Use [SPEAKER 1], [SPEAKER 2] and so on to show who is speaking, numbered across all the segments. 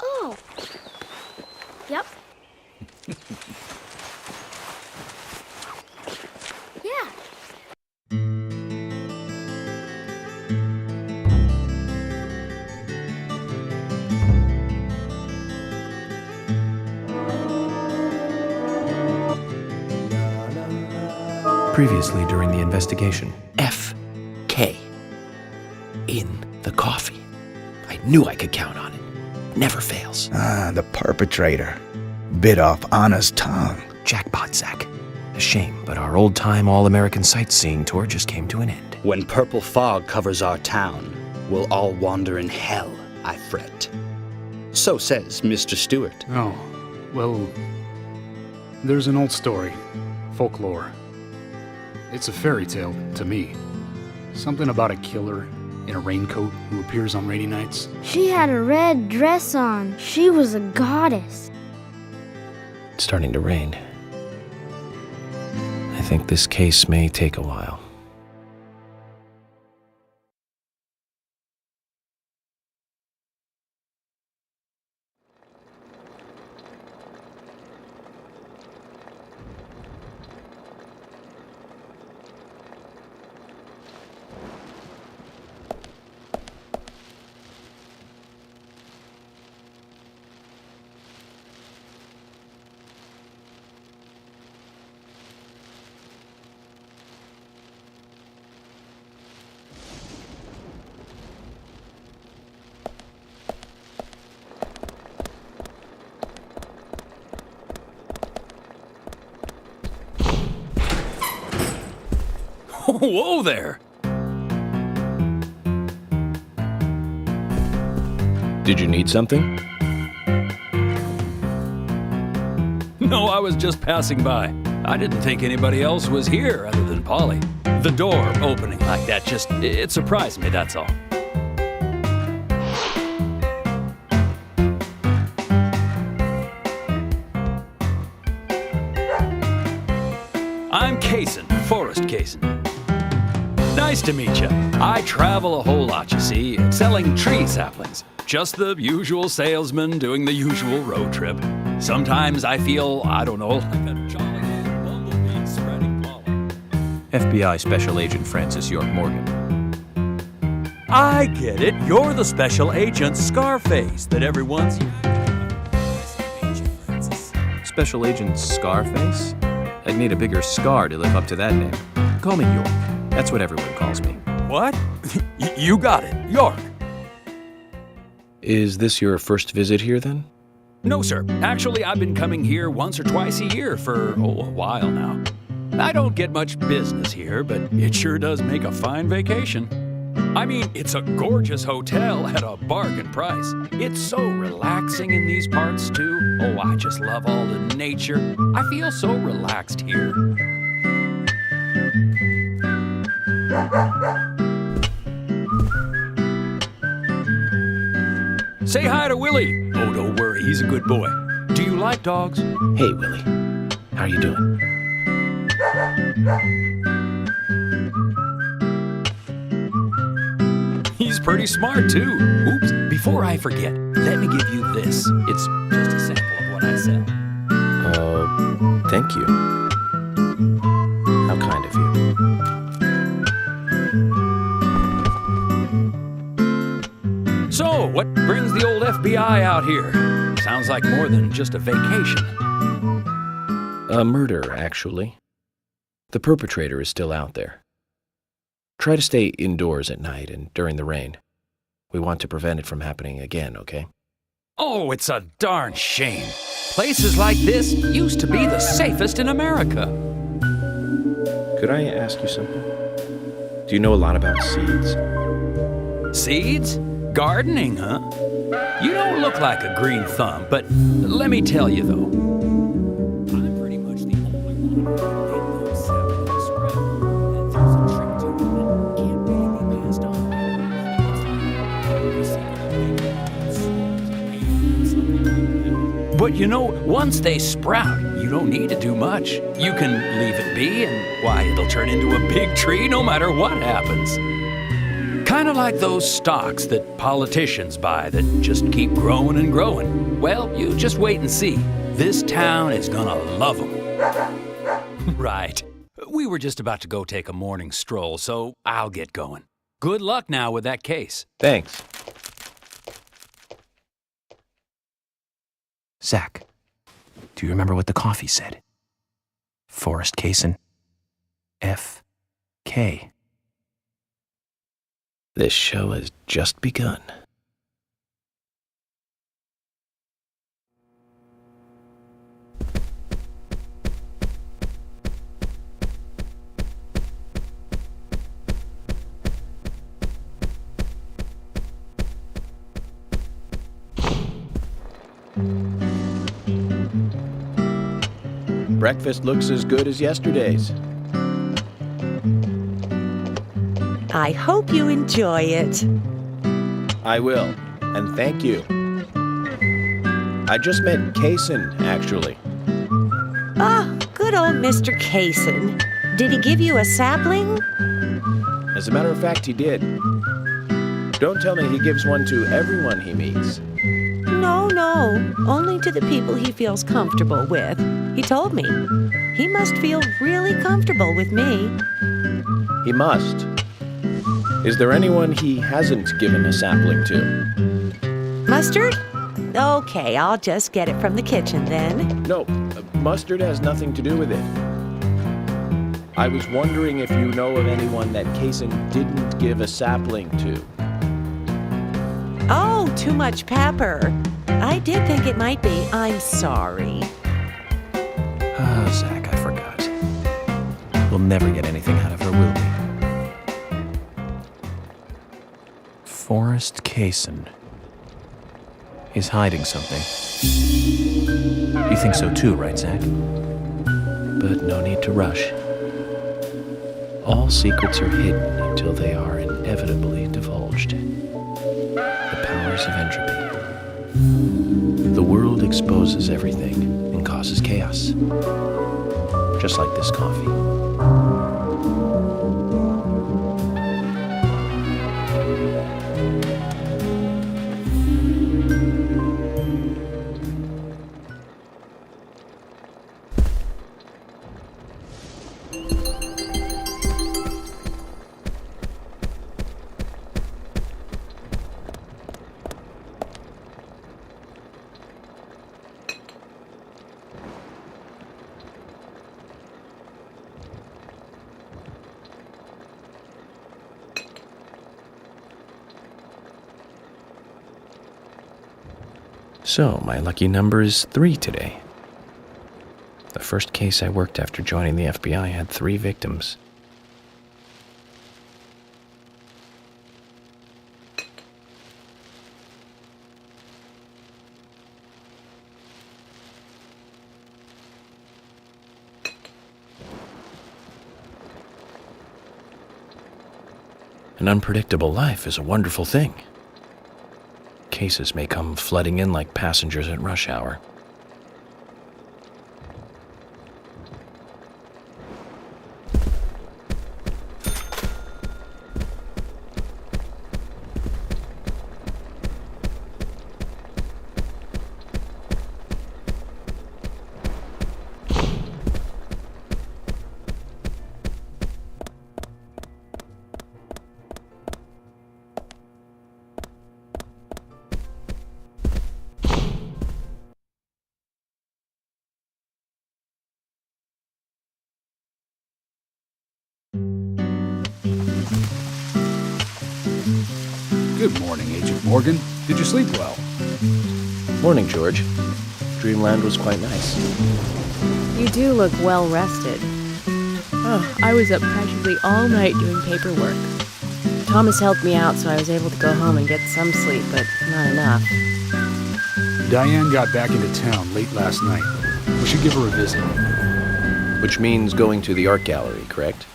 [SPEAKER 1] Oh. Yep. Yeah.
[SPEAKER 2] Previously during the investigation. F.K. in the coffee. I knew I could count on it. Never fails.
[SPEAKER 3] Ah, the perpetrator. Bit off Anna's tongue.
[SPEAKER 2] Jackpot sack. A shame, but our old-time all-American sightseeing tour just came to an end.
[SPEAKER 4] When purple fog covers our town, we'll all wander in hell, I fret. So says Mr. Stewart.
[SPEAKER 5] Oh, well, there's an old story, folklore. It's a fairy tale to me. Something about a killer in a raincoat who appears on rainy nights.
[SPEAKER 1] She had a red dress on. She was a goddess.
[SPEAKER 2] It's starting to rain. I think this case may take a while.
[SPEAKER 6] Whoa there!
[SPEAKER 2] Did you need something?
[SPEAKER 6] No, I was just passing by. I didn't think anybody else was here other than Polly. The door opening like that it surprised me, that's all. I'm Kaysen, Forrest Kaysen. Nice to meet you. I travel a whole lot, you see, selling tree saplings. Just the usual salesman doing the usual road trip. Sometimes I feel, I don't know, like a jolly old bumblebee spreading pollen.
[SPEAKER 2] FBI Special Agent Francis York Morgan.
[SPEAKER 6] I get it. You're the special agent Scarface that everyone's...
[SPEAKER 2] Special Agent Scarface? I'd need a bigger scar to live up to that name. Call me York. That's what everyone calls me.
[SPEAKER 6] What? You got it. York.
[SPEAKER 2] Is this your first visit here, then?
[SPEAKER 6] No, sir. Actually, I've been coming here once or twice a year for, a while now. I don't get much business here, but it sure does make a fine vacation. I mean, it's a gorgeous hotel at a bargain price. It's so relaxing in these parts, too. Oh, I just love all the nature. I feel so relaxed here. Say hi to Willie. Oh, don't worry, he's a good boy. Do you like dogs?
[SPEAKER 2] Hey, Willie. How you doing?
[SPEAKER 6] He's pretty smart, too. Oops, before I forget, let me give you this. It's just a sample of what I sell.
[SPEAKER 2] Thank you. How kind of you.
[SPEAKER 6] So, what brings the old FBI out here? Sounds like more than just a vacation.
[SPEAKER 2] A murder, actually. The perpetrator is still out there. Try to stay indoors at night and during the rain. We want to prevent it from happening again, okay?
[SPEAKER 6] Oh, it's a darn shame. Places like this used to be the safest in America.
[SPEAKER 2] Could I ask you something? Do you know a lot about seeds?
[SPEAKER 6] Seeds? Gardening, huh? You don't look like a green thumb, but let me tell you, though. I'm pretty much the only one who can make those saplings spread. And there's a trick to it that can't really be passed on. But you know, once they sprout, you don't need to do much. You can leave it be, and why, it'll turn into a big tree no matter what happens. Kind of like those stocks that politicians buy that just keep growing and growing. Well, you just wait and see. This town is gonna love them. Right. We were just about to go take a morning stroll, so I'll get going. Good luck now with that case.
[SPEAKER 2] Thanks.
[SPEAKER 7] Zach, do you remember what the coffee said? Forrest Kaysen. F.K.
[SPEAKER 2] This show has just begun. Breakfast looks as good as yesterday's.
[SPEAKER 8] I hope you enjoy it.
[SPEAKER 2] I will, and thank you. I just met Kaysen, actually.
[SPEAKER 8] Oh, good old Mr. Kaysen. Did he give you a sapling?
[SPEAKER 2] As a matter of fact, he did. Don't tell me he gives one to everyone he meets.
[SPEAKER 8] No, only to the people he feels comfortable with. He told me. He must feel really comfortable with me.
[SPEAKER 2] He must. Is there anyone he hasn't given a sapling to?
[SPEAKER 8] Mustard? Okay, I'll just get it from the kitchen then.
[SPEAKER 2] No, mustard has nothing to do with it. I was wondering if you know of anyone that Kaysen didn't give a sapling to.
[SPEAKER 8] Oh, too much pepper. I did think it might be. I'm sorry.
[SPEAKER 7] Ah, Zach, I forgot. We'll never get anything out of her, will we? Forrest Kaysen. He's hiding something. You think so too, right, Zach?
[SPEAKER 2] But no need to rush. All secrets are hidden until they are inevitably divulged. The powers of entropy. The world exposes everything and causes chaos. Just like this coffee. So, my lucky number is 3 today. The first case I worked after joining the FBI had 3 victims. An unpredictable life is a wonderful thing. Cases may come flooding in like passengers at rush hour.
[SPEAKER 5] Good morning, Agent Morgan. Did you sleep well?
[SPEAKER 2] Morning, George. Dreamland was quite nice.
[SPEAKER 9] You do look well rested. Oh, I was up practically all night doing paperwork. Thomas helped me out, so I was able to go home and get some sleep, but not enough.
[SPEAKER 5] Diane got back into town late last night. We should give her a visit.
[SPEAKER 2] Which means going to the art gallery, correct?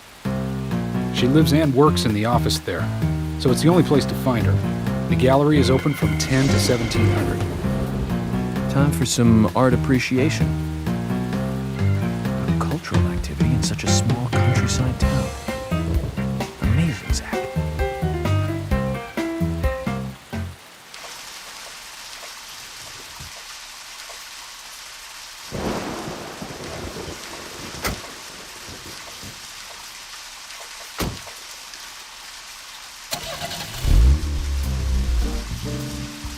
[SPEAKER 5] She lives and works in the office there, so it's the only place to find her. The gallery is open from 10 to 1700.
[SPEAKER 7] Time for some art appreciation. cultural activity in such a small countryside town. Amazing, Zach.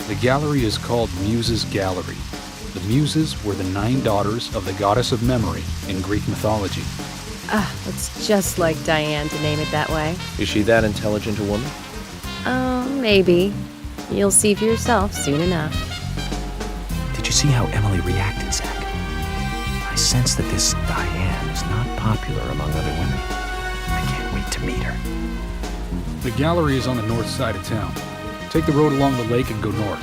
[SPEAKER 5] The gallery is called Muses Gallery. The Muses were the 9 daughters of the goddess of memory in Greek mythology.
[SPEAKER 9] It's just like Diane to name it that way.
[SPEAKER 2] Is she that intelligent a woman?
[SPEAKER 9] Maybe. You'll see for yourself soon enough.
[SPEAKER 7] Did you see how Emily reacted, Zach? I sense that this Diane is not popular among other women. I can't wait to meet her.
[SPEAKER 5] The gallery is on the north side of town. Take the road along the lake and go north.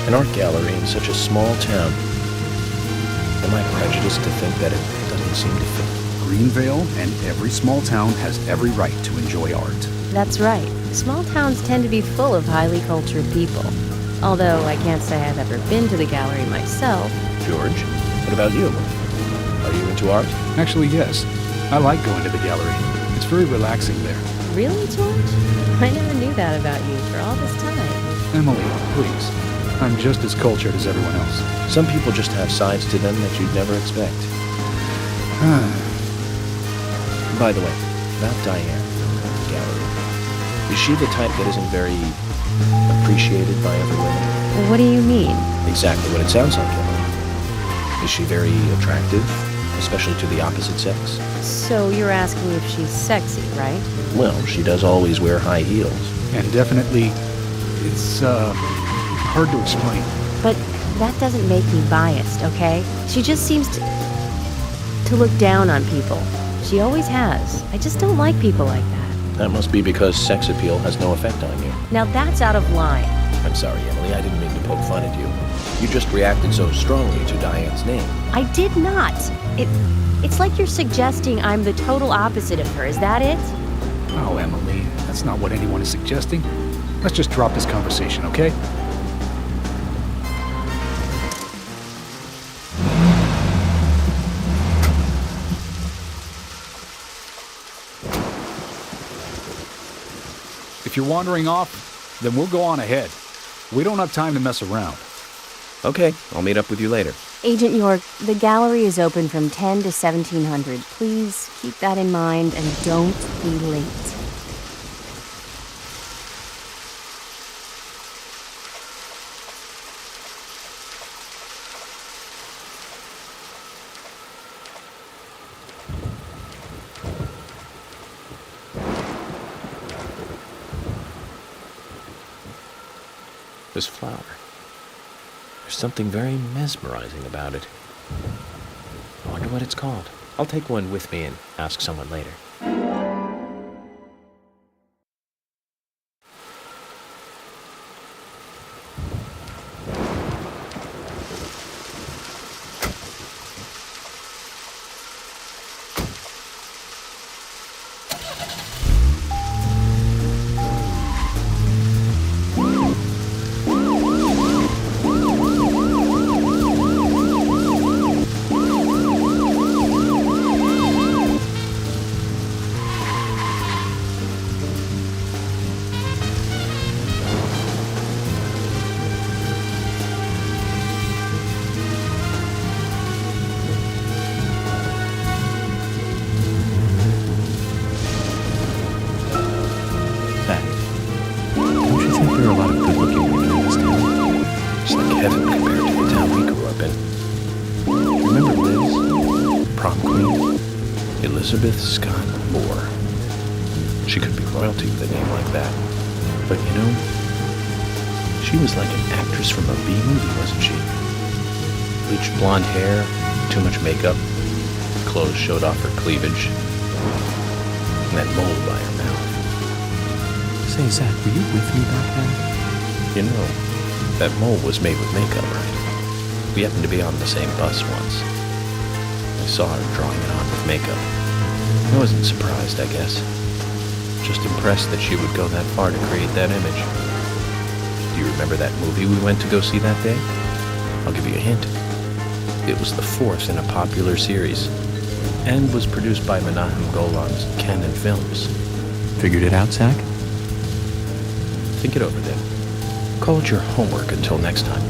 [SPEAKER 2] An art gallery in such a small town. Am I prejudiced to think that it doesn't seem to fit?
[SPEAKER 5] Greenvale and every small town has every right to enjoy art.
[SPEAKER 9] That's right. Small towns tend to be full of highly cultured people. Although I can't say I've ever been to the gallery myself.
[SPEAKER 2] George, what about you? Are you into art?
[SPEAKER 5] Actually, yes. I like going to the gallery. It's very relaxing there.
[SPEAKER 9] Really, George? I never knew that about you for all this time.
[SPEAKER 5] Emily, please. I'm just as cultured as everyone else.
[SPEAKER 2] Some people just have sides to them that you'd never expect. By the way, about Diane, the gallery. Is she the type that isn't very appreciated by other women?
[SPEAKER 9] What do you mean?
[SPEAKER 2] Exactly what it sounds like, Emily. Is she very attractive, especially to the opposite sex?
[SPEAKER 9] So you're asking if she's sexy, right?
[SPEAKER 2] Well, she does always wear high heels.
[SPEAKER 5] And definitely, it's, hard to explain.
[SPEAKER 9] But that doesn't make me biased, okay? She just seems to look down on people. She always has. I just don't like people like that.
[SPEAKER 2] That must be because sex appeal has no effect on you.
[SPEAKER 9] Now that's out of line.
[SPEAKER 2] I'm sorry, Emily, I didn't mean to poke fun at you. You just reacted so strongly to Diane's name.
[SPEAKER 9] I did not. It's like you're suggesting I'm the total opposite of her. Is that it?
[SPEAKER 5] Oh, Emily, that's not what anyone is suggesting. Let's just drop this conversation, okay? If you're wandering off, then we'll go on ahead. We don't have time to mess around.
[SPEAKER 2] Okay, I'll meet up with you later.
[SPEAKER 9] Agent York, the gallery is open from 10 to 1700. Please keep that in mind and don't be late.
[SPEAKER 2] This flower. There's something very mesmerizing about it. I wonder what it's called. I'll take one with me and ask someone later. Heaven compared to the town we grew up in. Remember Liz? Prom queen? Elizabeth Scott Moore. She could be royalty with a name like that. But you know, she was like an actress from a B movie, wasn't she? Bleached blonde hair, too much makeup, clothes showed off her cleavage, and that mole by her mouth.
[SPEAKER 7] Say, Zach, were you with me back then?
[SPEAKER 2] You know, that mole was made with makeup, right? We happened to be on the same bus once. I saw her drawing it on with makeup. I wasn't surprised, I guess. Just impressed that she would go that far to create that image. Do you remember that movie we went to go see that day? I'll give you a hint. It was the fourth in a popular series, and was produced by Menahem Golan's Canon Films.
[SPEAKER 7] Figured it out, Zach?
[SPEAKER 2] Think it over then. Call it your homework until next time.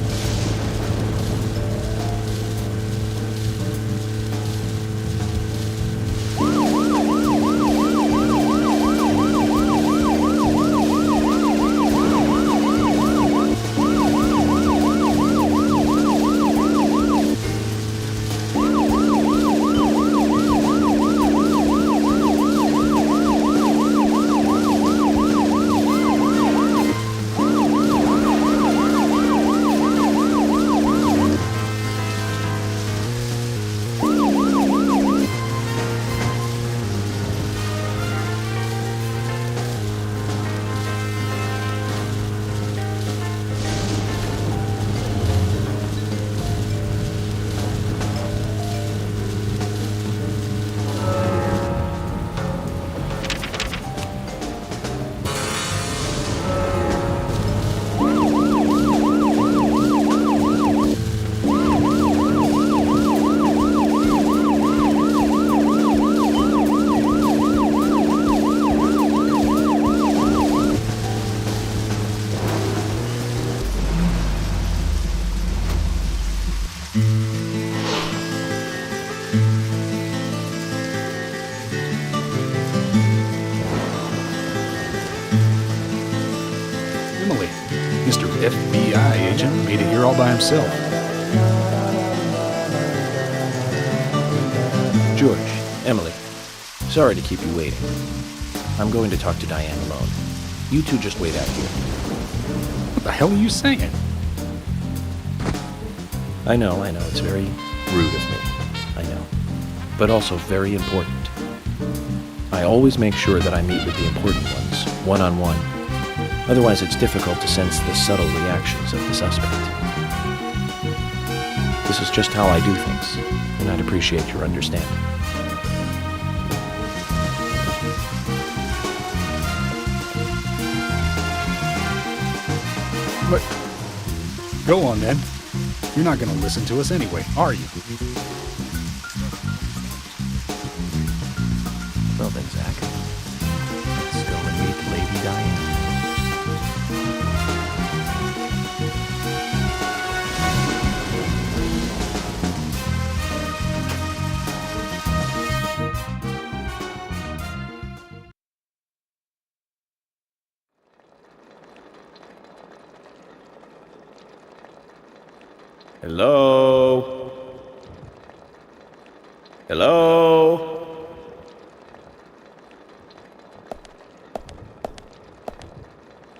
[SPEAKER 5] Emily, Mr. FBI agent made it here all by himself.
[SPEAKER 2] George, Emily, sorry to keep you waiting. I'm going to talk to Diane alone. You two just wait out here.
[SPEAKER 5] What the hell are you saying?
[SPEAKER 2] I know, it's very rude of me. I know. But also very important. I always make sure that I meet with the important ones, one-on-one. Otherwise, it's difficult to sense the subtle reactions of the suspect. This is just how I do things, and I'd appreciate your understanding.
[SPEAKER 5] But go on then. You're not going to listen to us anyway, are you?
[SPEAKER 7] Well then, Zach, let's go and meet Lady Diane.
[SPEAKER 2] Hello? Hello?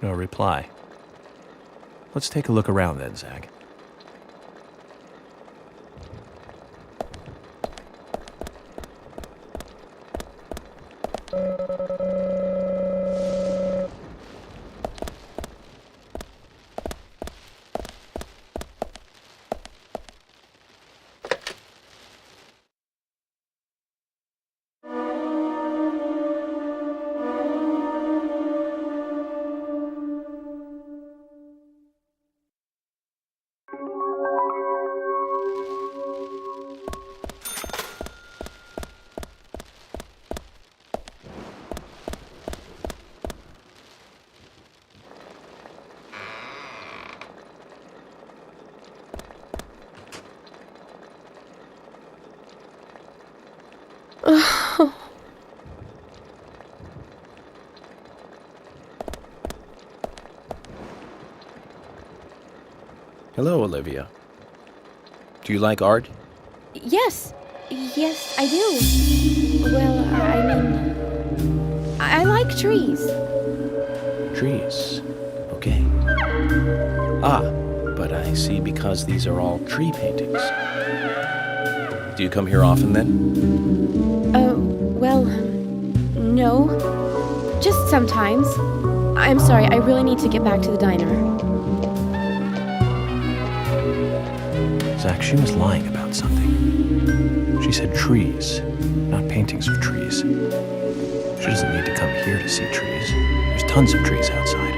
[SPEAKER 7] No reply. Let's take a look around then, Zach.
[SPEAKER 2] Hello, Olivia. Do you like art?
[SPEAKER 1] Yes, I do. Well, I mean, I like trees.
[SPEAKER 2] Trees. Okay. But but I see because these are all tree paintings. Do you come here often then?
[SPEAKER 9] Well, no. Just sometimes. I'm sorry, I really need to get back to the diner.
[SPEAKER 7] Zach, she was lying about something. She said trees, not paintings of trees. She doesn't need to come here to see trees. There's tons of trees outside.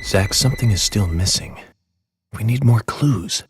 [SPEAKER 7] Zach, something is still missing. We need more clues.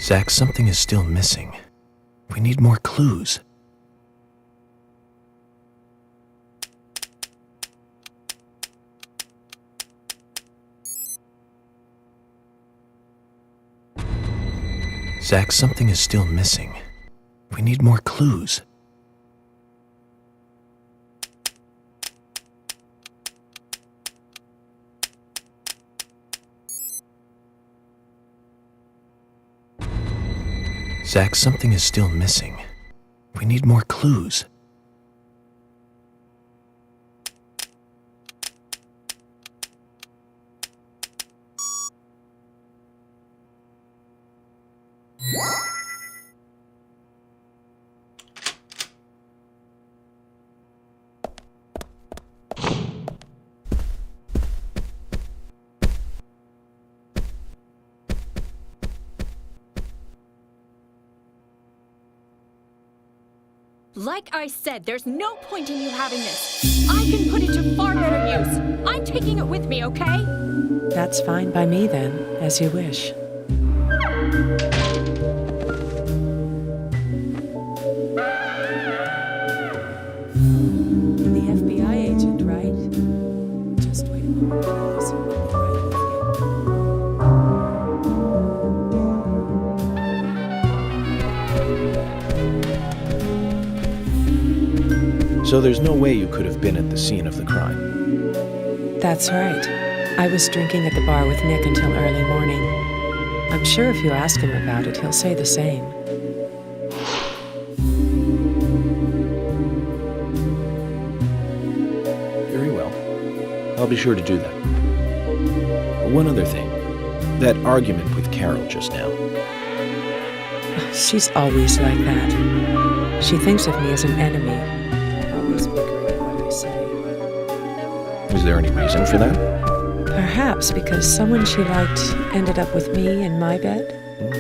[SPEAKER 7] Zach, something is still missing. We need more clues. Zach, something is still missing. We need more clues. Zach, something is still missing. We need more clues.
[SPEAKER 10] Like I said, there's no point in you having this. I can put it to far better use. I'm taking it with me, okay?
[SPEAKER 8] That's fine by me then, as you wish. The FBI agent
[SPEAKER 2] So there's no way you could have been at the scene of the crime.
[SPEAKER 8] That's right. I was drinking at the bar with Nick until early morning. I'm sure if you ask him about it, he'll say the same.
[SPEAKER 2] Very well. I'll be sure to do that. One other thing. That argument with Carol just now.
[SPEAKER 8] She's always like that. She thinks of me as an enemy. Always bickering at what I say.
[SPEAKER 2] Is there any reason for that?
[SPEAKER 8] Perhaps because someone she liked ended up with me in my bed?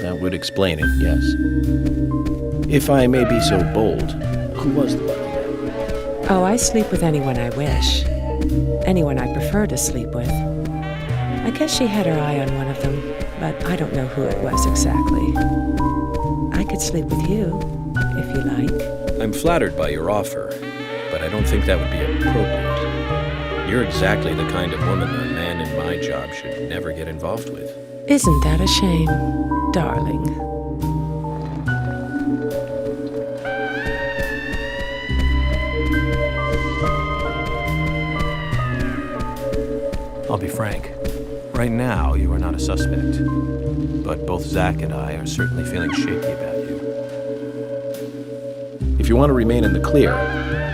[SPEAKER 2] That would explain it, yes. If I may be so bold, who was the lucky man?
[SPEAKER 8] Oh, I sleep with anyone I wish. Anyone I prefer to sleep with. I guess she had her eye on one of them, but I don't know who it was exactly. I could sleep with you, if you like.
[SPEAKER 2] I'm flattered by your offer, but I don't think that would be appropriate. You're exactly the kind of woman a man in my job should never get involved with.
[SPEAKER 8] Isn't that a shame, darling?
[SPEAKER 7] I'll be frank. Right now, you are not a suspect. But both Zach and I are certainly feeling shaky about you.
[SPEAKER 2] If you want to remain in the clear,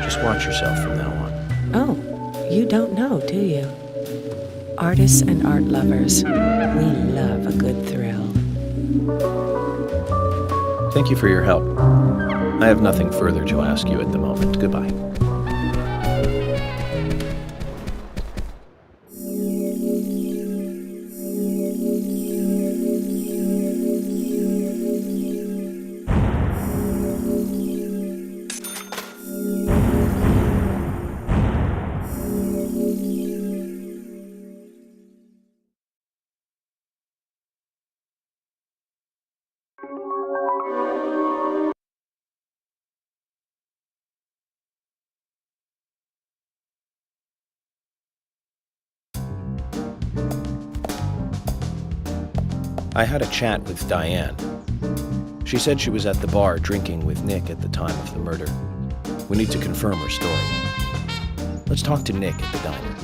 [SPEAKER 2] just watch yourself from now on.
[SPEAKER 8] Oh, you don't know, do you? Artists and art lovers, we love a good thrill.
[SPEAKER 2] Thank you for your help. I have nothing further to ask you at the moment. Goodbye. I had a chat with Diane. She said she was at the bar drinking with Nick at the time of the murder. We need to confirm her story. Let's talk to Nick at the diner.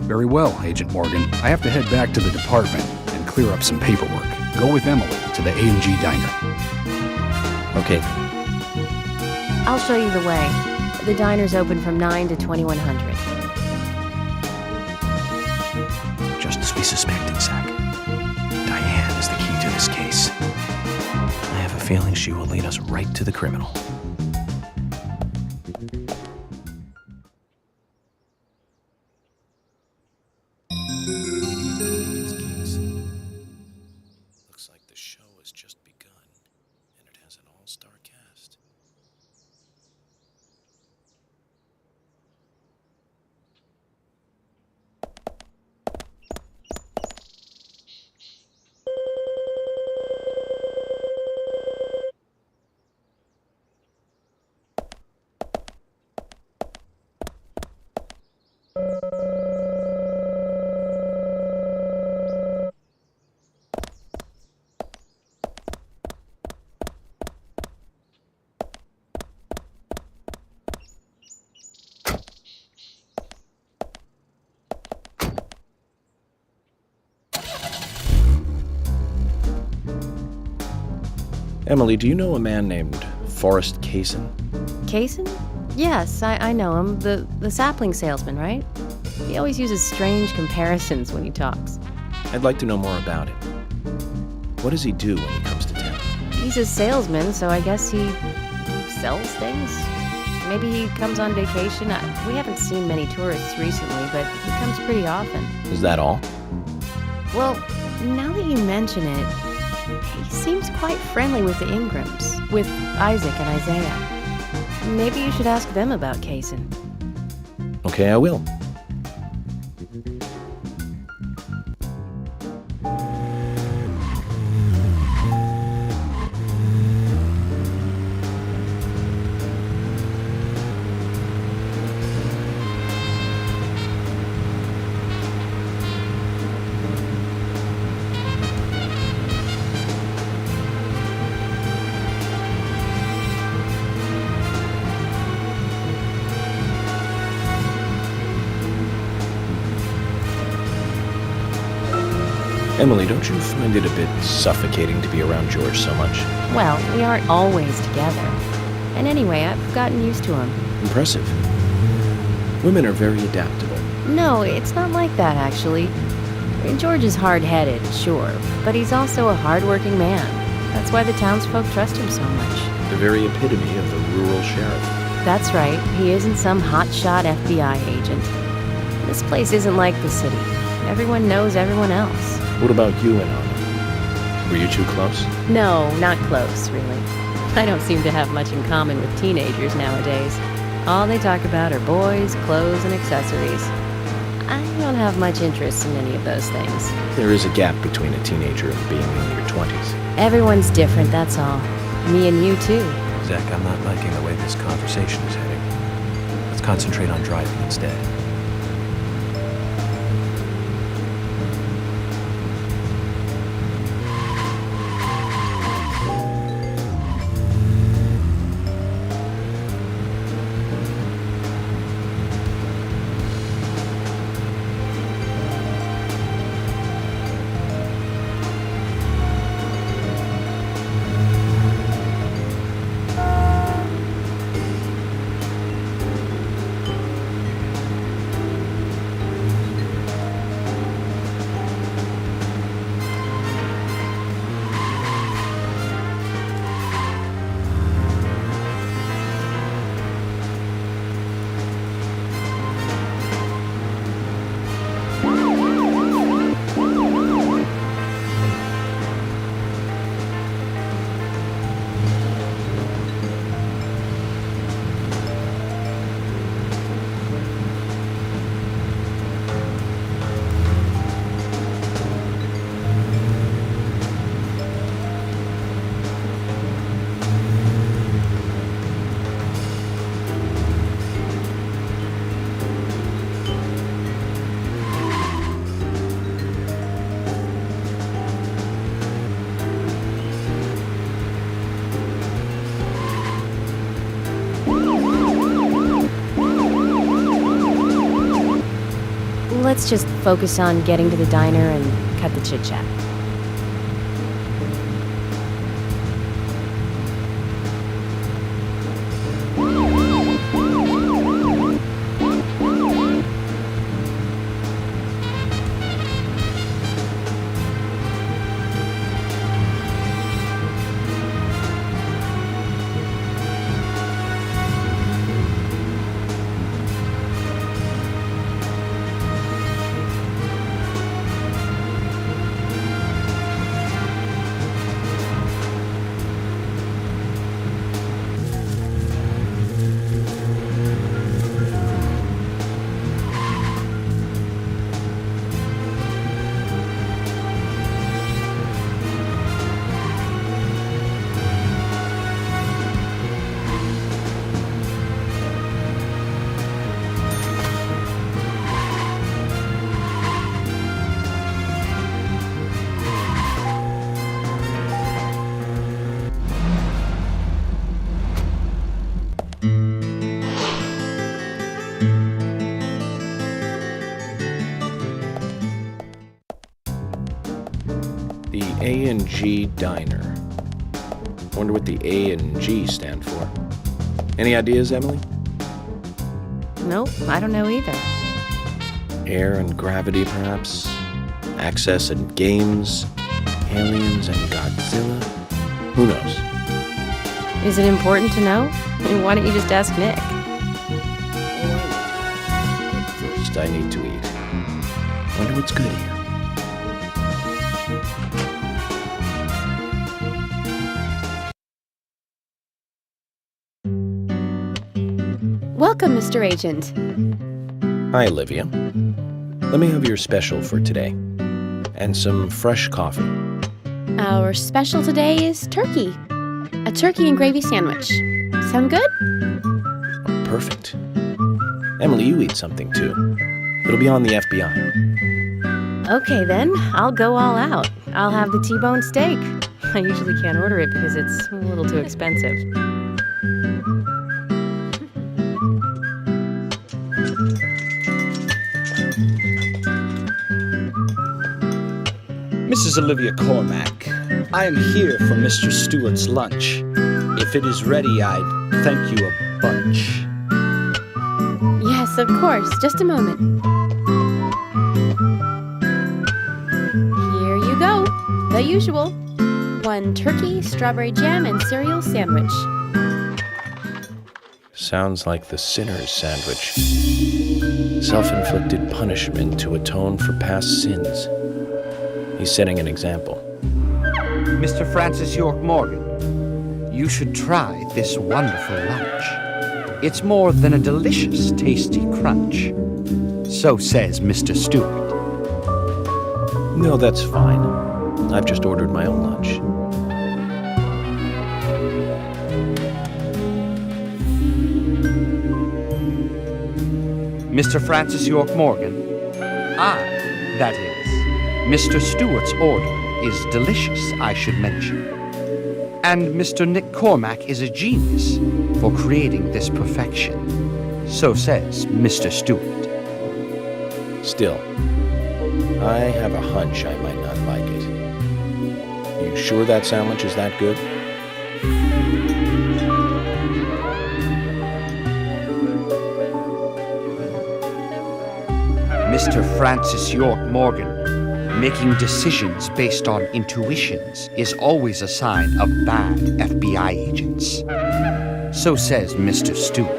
[SPEAKER 5] Very well, Agent Morgan. I have to head back to the department and clear up some paperwork. Go with Emily to the A&G diner.
[SPEAKER 2] Okay.
[SPEAKER 9] I'll show you the way. The diner's open from 9 to 2100.
[SPEAKER 7] Just as we suspected, Zach. Diane is the key to this case. I have a feeling she will lead us right to the criminal.
[SPEAKER 2] Looks like the show has just begun, and it has an all-star cast. Emily, do you know a man named Forrest Kaysen?
[SPEAKER 9] Kaysen? Yes, I know him. The sapling salesman, right? He always uses strange comparisons when he talks.
[SPEAKER 2] I'd like to know more about him. What does he do when he comes to town?
[SPEAKER 9] He's a salesman, so I guess he sells things? Maybe he comes on vacation. We haven't seen many tourists recently, but he comes pretty often.
[SPEAKER 2] Is that all?
[SPEAKER 9] Well, now that you mention it, he seems quite friendly with the Ingrams, with Isaac and Isaiah. Maybe you should ask them about Kaysen.
[SPEAKER 2] Okay, I will. Emily, don't you find it a bit suffocating to be around George so much?
[SPEAKER 9] Well, we aren't always together. And anyway, I've gotten used to him.
[SPEAKER 2] Impressive. Women are very adaptable.
[SPEAKER 9] No, it's not like that, actually. George is hard-headed, sure, but he's also a hard-working man. That's why the townsfolk trust him so much.
[SPEAKER 2] The very epitome of the rural sheriff.
[SPEAKER 9] That's right, he isn't some hotshot FBI agent. This place isn't like the city. Everyone knows everyone else.
[SPEAKER 2] What about you and Anna? Were you too close?
[SPEAKER 9] No, not close, really. I don't seem to have much in common with teenagers nowadays. All they talk about are boys, clothes, and accessories. I don't have much interest in any of those things.
[SPEAKER 2] There is a gap between a teenager and being in your 20s.
[SPEAKER 9] Everyone's different, that's all. Me and you, too.
[SPEAKER 7] Zach, I'm not liking the way this conversation is heading. Let's concentrate on driving instead.
[SPEAKER 9] Let's just focus on getting to the diner and cut the chit-chat.
[SPEAKER 2] The A&G Diner. Wonder what the A and G stand for. Any ideas, Emily?
[SPEAKER 9] Nope, I don't know either.
[SPEAKER 2] Air and gravity, perhaps? Access and games? Aliens and Godzilla? Who knows?
[SPEAKER 9] Is it important to know? Why don't you just ask Nick?
[SPEAKER 2] First, I need to eat. Wonder what's good here.
[SPEAKER 9] Welcome, Mr. Agent.
[SPEAKER 2] Hi, Olivia. Let me have your special for today. And some fresh coffee.
[SPEAKER 1] Our special today is turkey. A turkey and gravy sandwich. Sound good?
[SPEAKER 2] Perfect. Emily, you eat something too. It'll be on the FBI.
[SPEAKER 9] Okay then, I'll go all out. I'll have the T-bone steak. I usually can't order it because it's a little too expensive.
[SPEAKER 4] Mrs. Olivia Cormack, I am here for Mr. Stewart's lunch. If it is ready, I'd thank you a bunch.
[SPEAKER 1] Yes, of course. Just a moment. Here you go. The usual. 1 turkey, strawberry jam, and cereal sandwich.
[SPEAKER 2] Sounds like the sinner's sandwich. Self-inflicted punishment to atone for past sins. He's setting an example.
[SPEAKER 11] Mr. Francis York Morgan, you should try this wonderful lunch. It's more than a delicious, tasty crunch. So says Mr. Stewart.
[SPEAKER 2] No, that's fine. I've just ordered my own lunch.
[SPEAKER 11] Mr. Francis York Morgan, that is, Mr. Stewart's order is delicious, I should mention. And Mr. Nick Cormack is a genius for creating this perfection. So says Mr. Stewart.
[SPEAKER 2] Still, I have a hunch I might not like it. You sure that sandwich is that good?
[SPEAKER 11] Mr. Francis York Morgan, making decisions based on intuitions is always a sign of bad FBI agents. So says Mr. Stewart.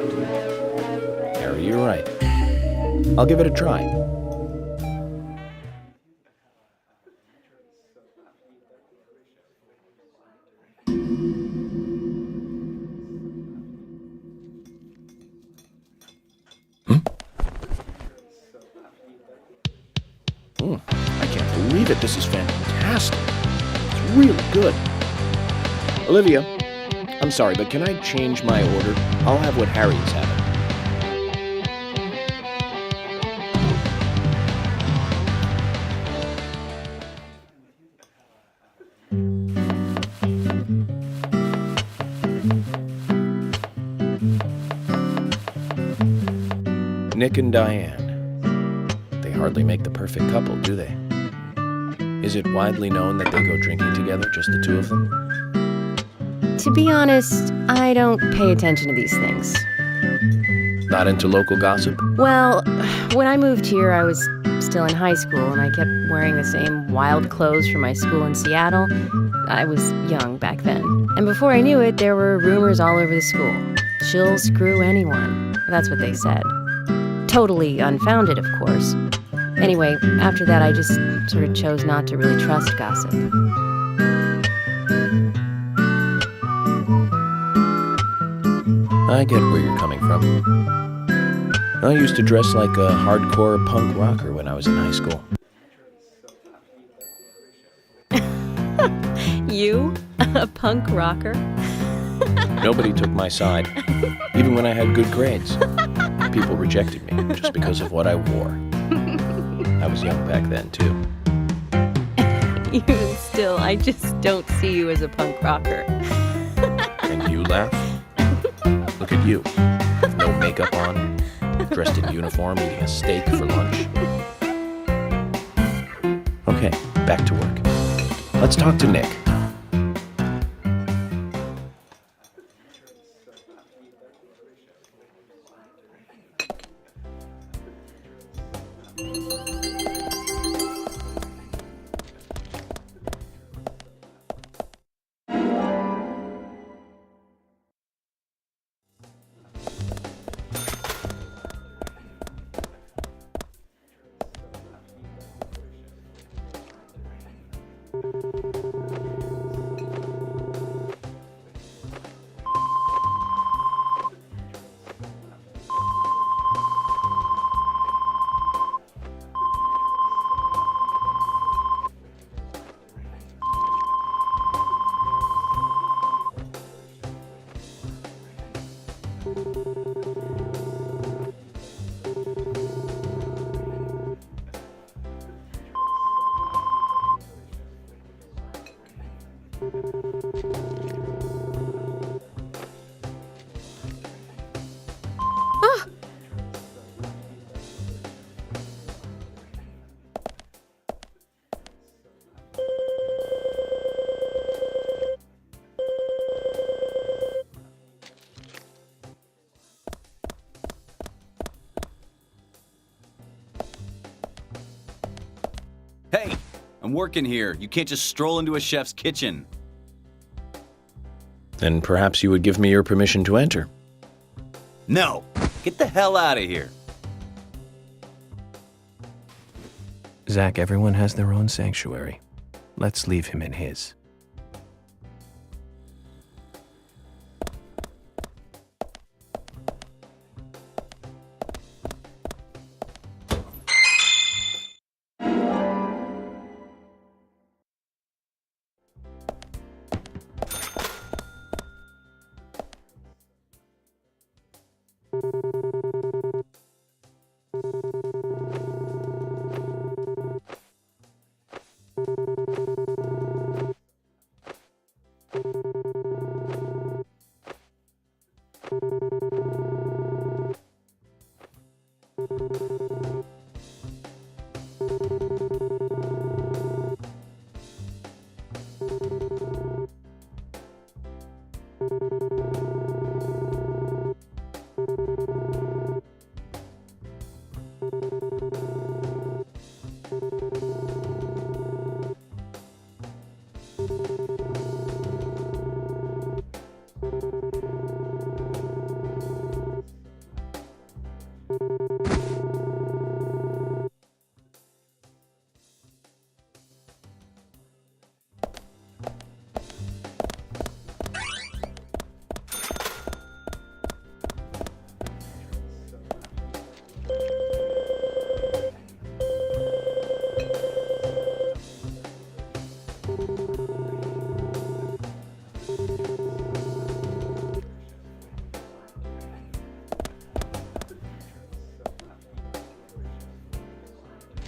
[SPEAKER 2] Harry, you're right. I'll give it a try. I can't believe it. This is fantastic. It's really good. Olivia, I'm sorry, but can I change my order? I'll have what Harry is having. Nick and Diane. They hardly make the perfect couple, do they? Is it widely known that they go drinking together, just the two of them?
[SPEAKER 9] To be honest, I don't pay attention to these things.
[SPEAKER 2] Not into local gossip?
[SPEAKER 9] Well, when I moved here, I was still in high school, and I kept wearing the same wild clothes from my school in Seattle. I was young back then. And before I knew it, there were rumors all over the school. She'll screw anyone. That's what they said. Totally unfounded, of course. Anyway, after that, I just sort of chose not to really trust gossip.
[SPEAKER 2] I get where you're coming from. I used to dress like a hardcore punk rocker when I was in high school.
[SPEAKER 9] You? A punk rocker?
[SPEAKER 2] Nobody took my side, even when I had good grades. People rejected me just because of what I wore. I was young back then, too.
[SPEAKER 9] Even still, I just don't see you as a punk rocker.
[SPEAKER 2] And you laugh? Look at you, with no makeup on, dressed in uniform, eating a steak for lunch. Okay, back to work. Let's talk to Nick.
[SPEAKER 12] I'm working here. You can't just stroll into a chef's kitchen.
[SPEAKER 2] Then perhaps you would give me your permission to enter.
[SPEAKER 12] No! Get the hell out of here.
[SPEAKER 7] Zach, everyone has their own sanctuary. Let's leave him in his.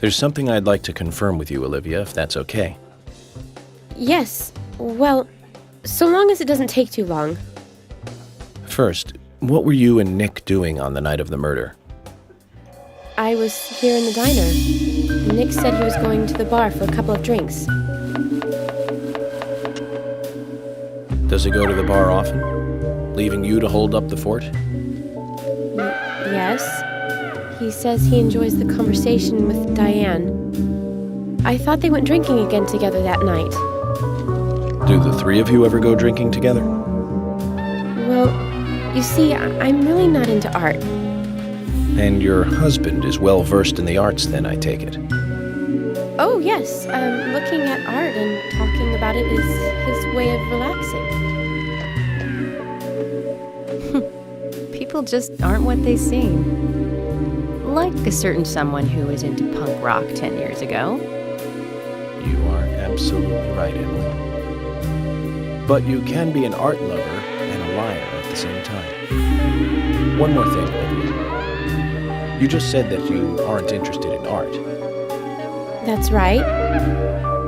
[SPEAKER 2] There's something I'd like to confirm with you, Olivia, if that's okay.
[SPEAKER 1] Yes. Well, so long as it doesn't take too long.
[SPEAKER 2] First, what were you and Nick doing on the night of the murder?
[SPEAKER 1] I was here in the diner. Nick said he was going to the bar for a couple of drinks.
[SPEAKER 2] Does he go to the bar often? Leaving you to hold up the fort?
[SPEAKER 1] Yes. He says he enjoys the conversation with Diane. I thought they went drinking again together that night.
[SPEAKER 2] Do the three of you ever go drinking together?
[SPEAKER 1] Well, you see, I'm really not into art.
[SPEAKER 2] And your husband is well versed in the arts then, I take it?
[SPEAKER 1] Oh, yes. Looking at art and talking about it is his way of relaxing.
[SPEAKER 9] People just aren't what they seem. Like a certain someone who was into punk rock 10 years ago.
[SPEAKER 2] You are absolutely right, Emily. But you can be an art lover and a liar at the same time. One more thing, Olivia. You just said that you aren't interested in art.
[SPEAKER 1] That's right.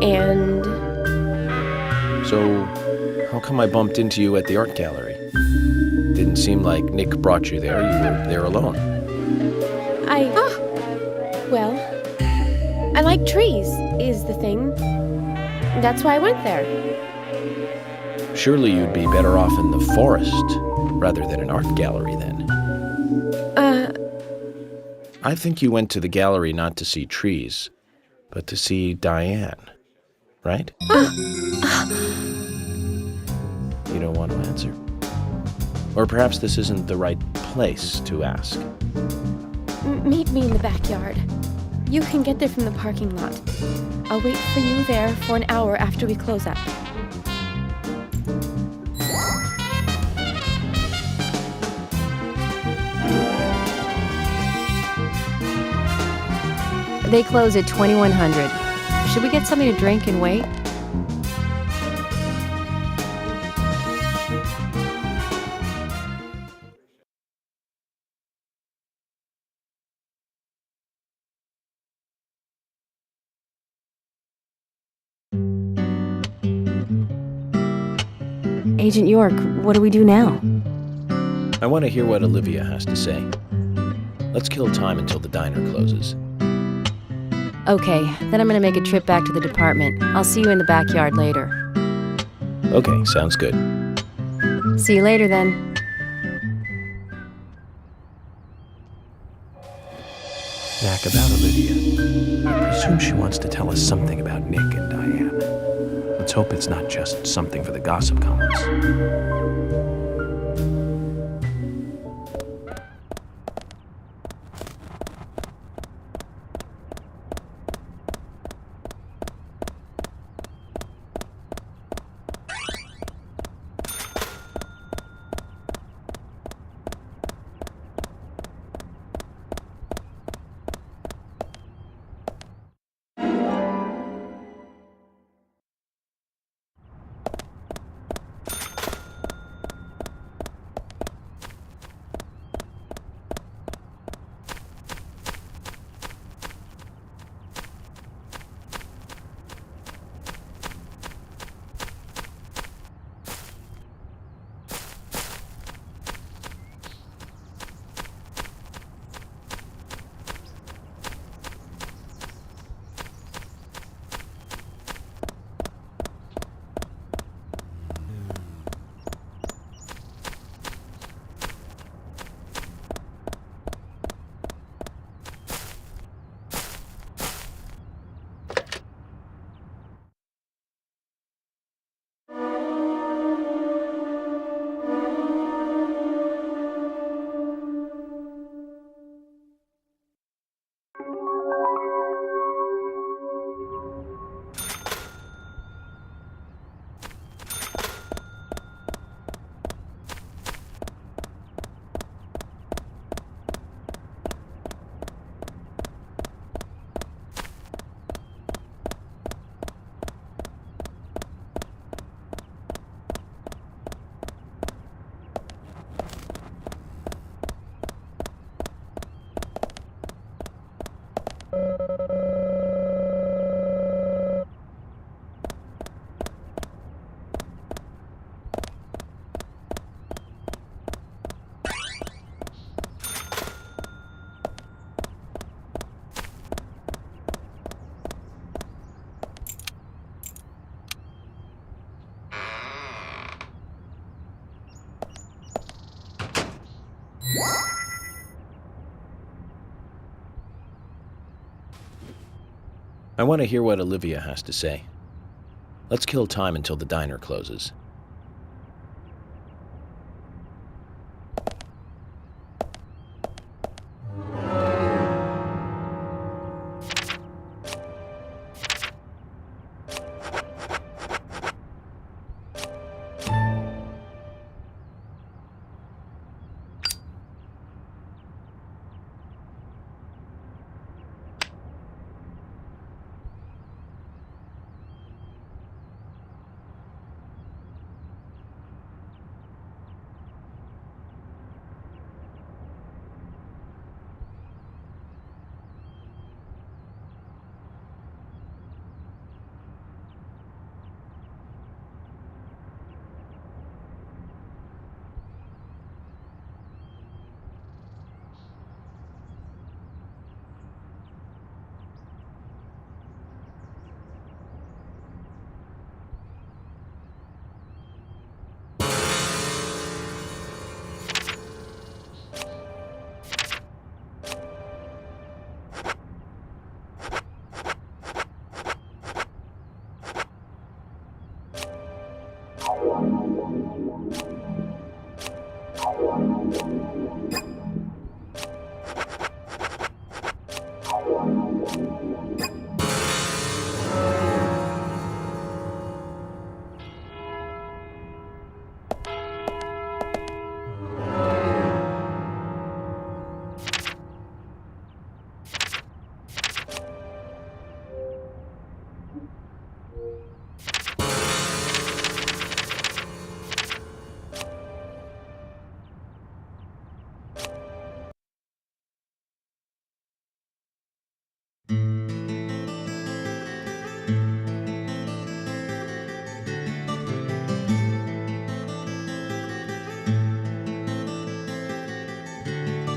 [SPEAKER 1] And...
[SPEAKER 2] So, how come I bumped into you at the art gallery? Didn't seem like Nick brought you there. You were there alone.
[SPEAKER 1] Well, I like trees, is the thing. That's why I went there.
[SPEAKER 2] Surely you'd be better off in the forest rather than an art gallery then. I think you went to the gallery not to see trees, but to see Diane, right? You don't want to answer? Or perhaps this isn't the right place to ask.
[SPEAKER 1] Meet me in the backyard. You can get there from the parking lot. I'll wait for you there for an hour after we close up.
[SPEAKER 9] They close at 2100. Should we get something to drink and wait? Agent York, what do we do now?
[SPEAKER 2] I want to hear what Olivia has to say. Let's kill time until the diner closes.
[SPEAKER 9] Okay, then I'm gonna make a trip back to the department. I'll see you in the backyard later.
[SPEAKER 2] Okay, sounds good.
[SPEAKER 9] See you later then.
[SPEAKER 7] Zach, about Olivia. I presume she wants to tell us something about Nick and Diane. Let's hope it's not just something for the gossip columns.
[SPEAKER 2] I want to hear what Olivia has to say. Let's kill time until the diner closes.